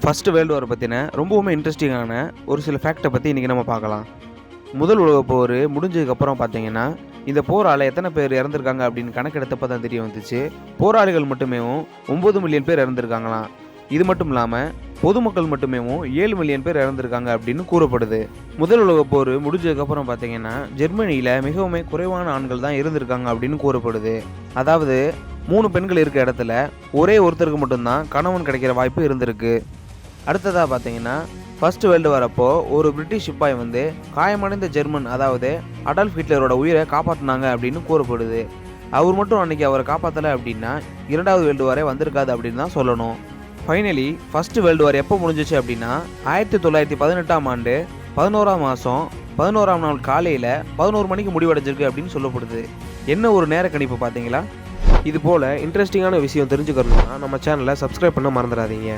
First world war பற்றின ரொம்பவுமே இன்ட்ரெஸ்டிங்கான ஒரு சில ஃபேக்டை பற்றி இன்றைக்கி நம்ம பார்க்கலாம். முதல் உலகப் போர் முடிஞ்சதுக்கப்புறம் பார்த்தீங்கன்னா, இந்த போரால் எத்தனை பேர் இறந்துருக்காங்க அப்படின்னு கணக்கெடுத்தப்போ தான் தெரிய வந்துச்சு. போராளிகள் மட்டுமே 9 மில்லியன் பேர் இறந்துருக்காங்களாம். இது மட்டும் இல்லாமல் பொதுமக்கள் மட்டுமே 7 மில்லியன் பேர் இறந்துருக்காங்க அப்படின்னு கூறப்படுது. முதல் உலகப் போர் முடிஞ்சதுக்கப்புறம் பார்த்தீங்கன்னா, ஜெர்மனியில் மிகவும் குறைவான ஆண்கள் தான் இருந்திருக்காங்க அப்படின்னு கூறப்படுது. அதாவது 3 பெண்கள் இருக்க இடத்துல ஒரே ஒருத்தருக்கு மட்டும்தான் கணவன் கிடைக்கிற வாய்ப்பு இருந்திருக்கு. அடுத்ததாக பார்த்தீங்கன்னா, ஃபர்ஸ்ட் வேர்ல்டு வார் அப்போ ஒரு பிரிட்டிஷ் சிப்பாய் காயமடைந்த ஜெர்மன், அதாவது அடால்ஃப் ஹிட்லரோட உயிரை காப்பாற்றினாங்க அப்படின்னு கூறப்படுது. அவர் மட்டும் அன்றைக்கி அவரை காப்பாற்றலை அப்படின்னா 2வது வேர்ல்டு வாரே வந்திருக்காது அப்படின்னு தான் சொல்லணும். ஃபைனலி ஃபர்ஸ்ட் வேர்ல்டு வார் எப்போ முடிஞ்சிச்சு அப்படின்னா 1918ஆம் ஆண்டு 11ஆம் மாதம் 11ஆம் நாள் காலையில் 11 மணிக்கு முடிவடைஞ்சிருக்கு அப்படின்னு சொல்லப்படுது. என்ன ஒரு நேர கணிப்பு பார்த்தீங்களா? இது போல் இன்ட்ரெஸ்டிங்கான விஷயம் தெரிஞ்சுக்கிறதுனா நம்ம சேனலை சப்ஸ்கிரைப் பண்ண மறந்துடாதீங்க.